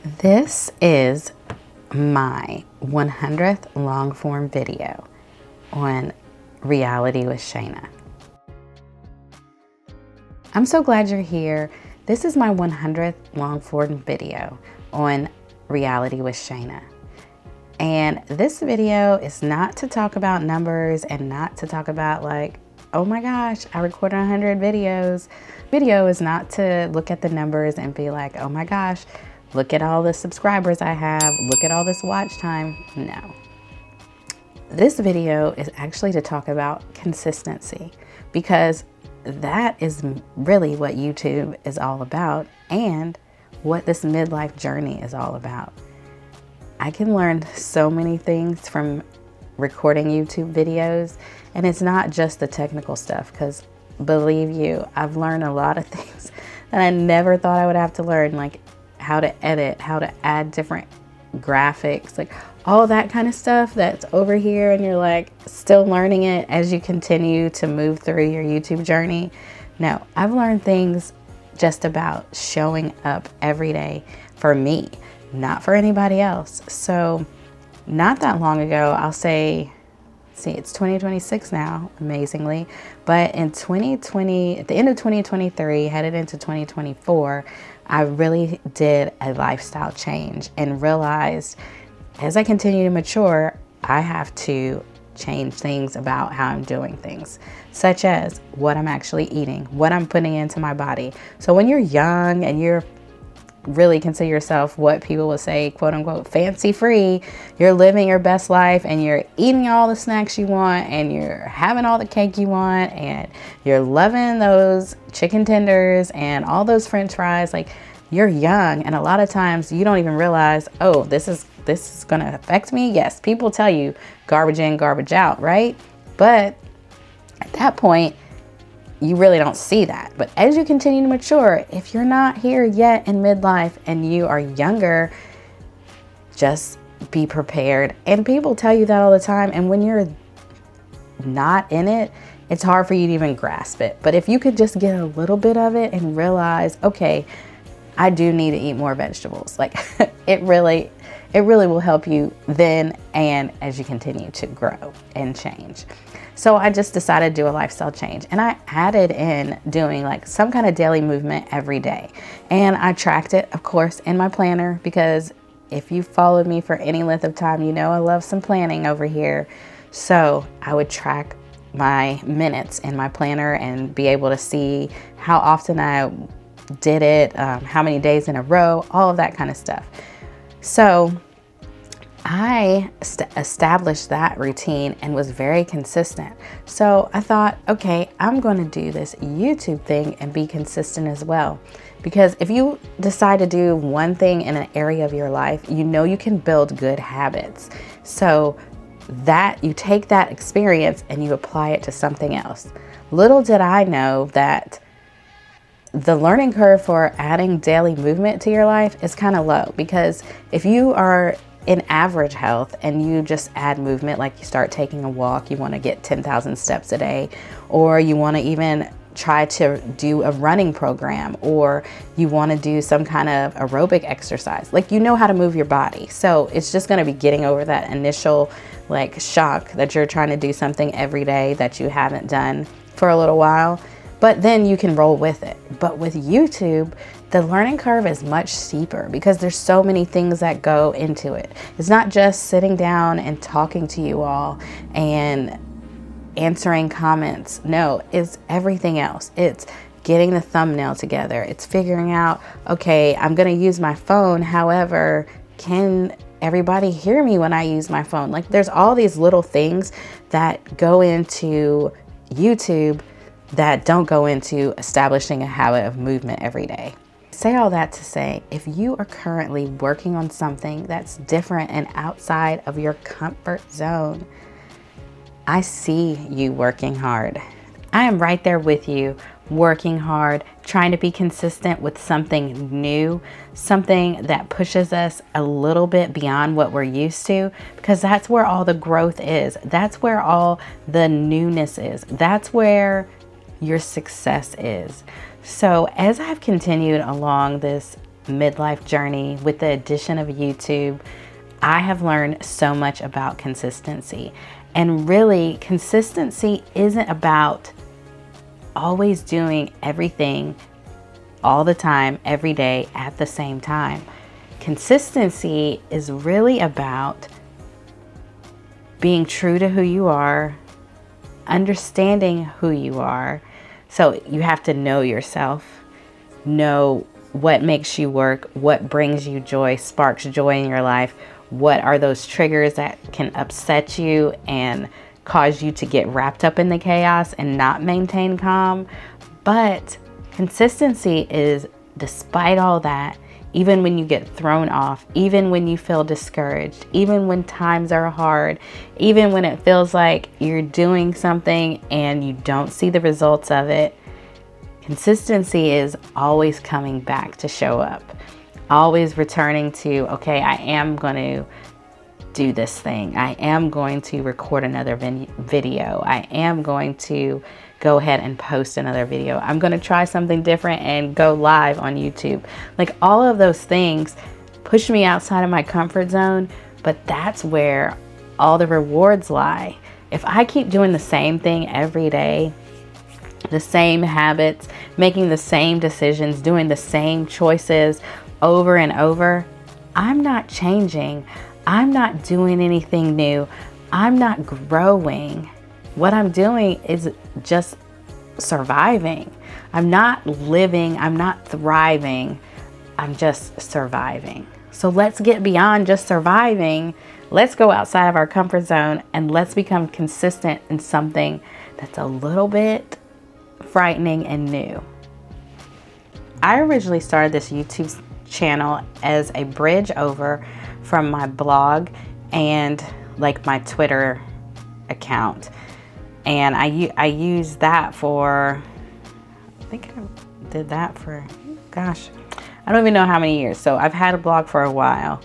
This is my 100th long form video on reality with Shanna. I'm so glad you're here. This is my 100th long form video on reality with Shanna. And this video is not to talk about numbers and not to talk about like, oh my gosh, I recorded 100 videos. Video is not to look at the numbers and be like, oh my gosh, look at all the subscribers I have, look at all this watch time. No. This video is actually to talk about consistency, because that is really what YouTube is all about and what this midlife journey is all about. I can learn so many things from recording YouTube videos, and it's not just the technical stuff, because believe you, I've learned a lot of things that I never thought I would have to learn, like how to edit, how to add different graphics, like all that kind of stuff that's over here, and you're like still learning it as you continue to move through your YouTube journey. No, I've learned things just about showing up every day for me, not for anybody else. So not that long ago, I'll say, it's 2026 now, amazingly, but in 2020, at the end of 2023, headed into 2024, I really did a lifestyle change and realized as I continue to mature, I have to change things about how I'm doing things, such as what I'm actually eating, what I'm putting into my body. So when you're young and you're really consider yourself what people will say, quote unquote, fancy free, you're living your best life and you're eating all the snacks you want and you're having all the cake you want and you're loving those chicken tenders and all those french fries. Like, you're young, and a lot of times you don't even realize, oh, this is going to affect me. Yes, people tell you garbage in, garbage out, right? But at that point, you really don't see that. But as you continue to mature, if you're not here yet in midlife and you are younger, just be prepared. And people tell you that all the time. And when you're not in it, it's hard for you to even grasp it. But if you could just get a little bit of it and realize, okay, I do need to eat more vegetables. Like it really will help you then and as you continue to grow and change. So I just decided to do a lifestyle change, and I added in doing like some kind of daily movement every day. And I tracked it, of course, in my planner, because if you followed me for any length of time, you know I love some planning over here. So I would track my minutes in my planner and be able to see how often I did it, how many days in a row, all of that kind of stuff. So I established that routine and was very consistent. So I thought, okay, I'm going to do this YouTube thing and be consistent as well. Because if you decide to do one thing in an area of your life, you know you can build good habits. So that you take that experience and you apply it to something else. Little did I know that the learning curve for adding daily movement to your life is kind of low, because if you are in average health and you just add movement, like you start taking a walk, you want to get 10,000 steps a day, or you want to even try to do a running program, or you want to do some kind of aerobic exercise, like you know how to move your body. So it's just going to be getting over that initial like shock that you're trying to do something every day that you haven't done for a little while. But then you can roll with it. But with YouTube, the learning curve is much steeper because there's so many things that go into it. It's not just sitting down and talking to you all and answering comments. No, it's everything else. It's getting the thumbnail together. It's figuring out, okay, I'm going to use my phone. However, can everybody hear me when I use my phone? Like, there's all these little things that go into YouTube that don't go into establishing a habit of movement every day. Say all that to say, if you are currently working on something that's different and outside of your comfort zone, I see you working hard. I am right there with you, working hard, trying to be consistent with something new, something that pushes us a little bit beyond what we're used to, because that's where all the growth is. That's where all the newness is. That's where your success is. So as I've continued along this midlife journey, with the addition of YouTube, I have learned so much about consistency. And really, consistency isn't about always doing everything all the time, every day, at the same time. Consistency is really about being true to who you are, understanding who you are. So you have to know yourself, know what makes you work, what brings you joy, sparks joy in your life, what are those triggers that can upset you and cause you to get wrapped up in the chaos and not maintain calm. But consistency is, despite all that, even when you get thrown off, even when you feel discouraged, even when times are hard, even when it feels like you're doing something and you don't see the results of it, consistency is always coming back to show up, always returning to, okay, I am going to do this thing. I am going to record another video. I am going to go ahead and post another video. I'm going to try something different and go live on YouTube. Like, all of those things push me outside of my comfort zone, but that's where all the rewards lie. If I keep doing the same thing every day, the same habits, making the same decisions, doing the same choices over and over, I'm not changing. I'm not doing anything new. I'm not growing. What I'm doing is just surviving. I'm not living. I'm not thriving. I'm just surviving. So let's get beyond just surviving. Let's go outside of our comfort zone and let's become consistent in something that's a little bit frightening and new. I originally started this YouTube channel as a bridge over from my blog and like my Twitter account. And I used that for, I think I did that for, gosh, I don't even know how many years. So I've had a blog for a while,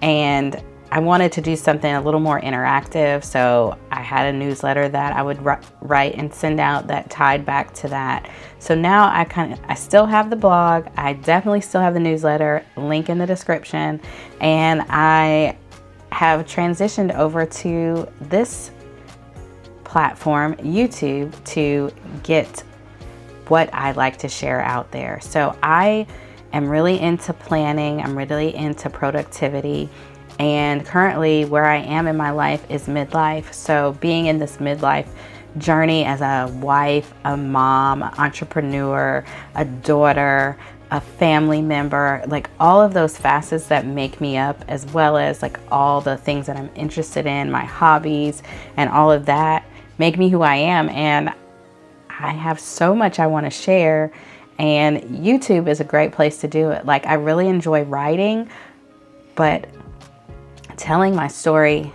and I wanted to do something a little more interactive. So I had a newsletter that I would write and send out that tied back to that. So now I still have the blog. I definitely still have the newsletter, link in the description. And I have transitioned over to this platform, YouTube, to get what I like to share out there. So I am really into planning. I'm really into productivity. And currently where I am in my life is midlife. So being in this midlife journey as a wife, a mom, entrepreneur, a daughter, a family member, like all of those facets that make me up, as well as like all the things that I'm interested in, my hobbies and all of that make me who I am. And I have so much I want to share, and YouTube is a great place to do it. Like, I really enjoy writing, but telling my story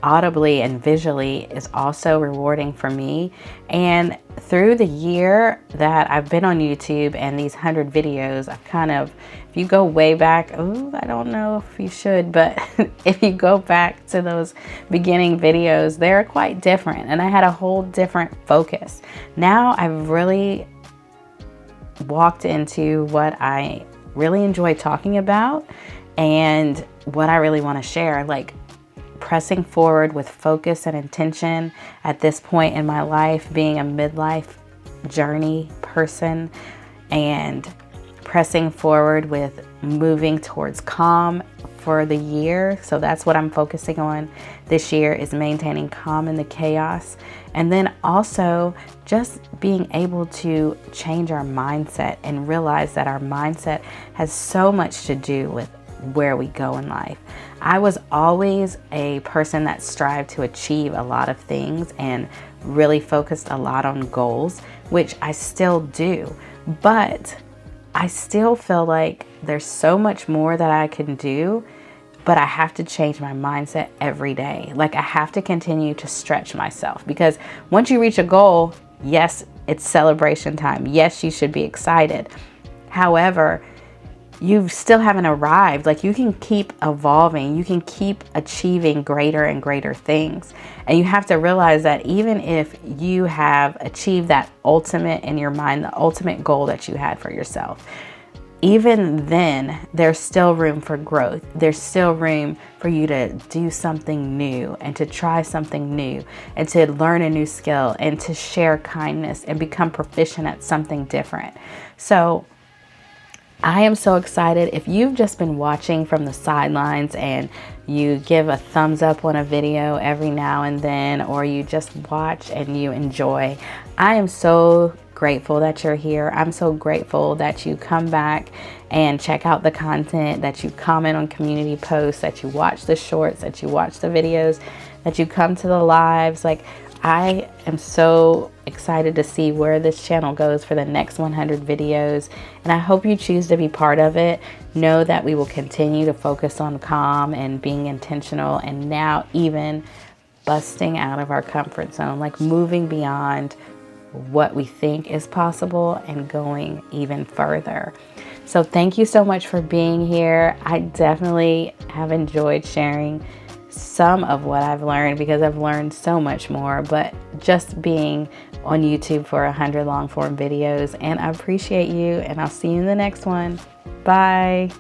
audibly and visually is also rewarding for me. And through the year that I've been on YouTube and these 100 videos, I've kind of, if you go way back, I don't know if you should, but if you go back to those beginning videos, they're quite different. And I had a whole different focus. Now I've really walked into what I really enjoy talking about and what I really want to share, like pressing forward with focus and intention at this point in my life, being a midlife journey person, and pressing forward with moving towards calm for the year. So that's what I'm focusing on this year, is maintaining calm in the chaos. And then also just being able to change our mindset and realize that our mindset has so much to do with where we go in life. I was always a person that strived to achieve a lot of things and really focused a lot on goals, which I still do, but I still feel like there's so much more that I can do, but I have to change my mindset every day. Like, I have to continue to stretch myself, because once you reach a goal, yes, it's celebration time. Yes, you should be excited. However, you still haven't arrived. Like, you can keep evolving. You can keep achieving greater and greater things. And you have to realize that even if you have achieved that ultimate in your mind, the ultimate goal that you had for yourself, even then, there's still room for growth. There's still room for you to do something new and to try something new and to learn a new skill and to share kindness and become proficient at something different. So I am so excited. If you've just been watching from the sidelines and you give a thumbs up on a video every now and then, or you just watch and you enjoy, I am so grateful that you're here. I'm so grateful that you come back and check out the content, that you comment on community posts, that you watch the shorts, that you watch the videos, that you come to the lives. Like, I am so excited to see where this channel goes for the next 100 videos, and I hope you choose to be part of it. Know that we will continue to focus on calm and being intentional, and now even busting out of our comfort zone, like moving beyond what we think is possible and going even further. So thank you so much for being here. I definitely have enjoyed sharing some of what I've learned, because I've learned so much more, but just being on YouTube for 100 long form videos. And I appreciate you, and I'll see you in the next one. Bye.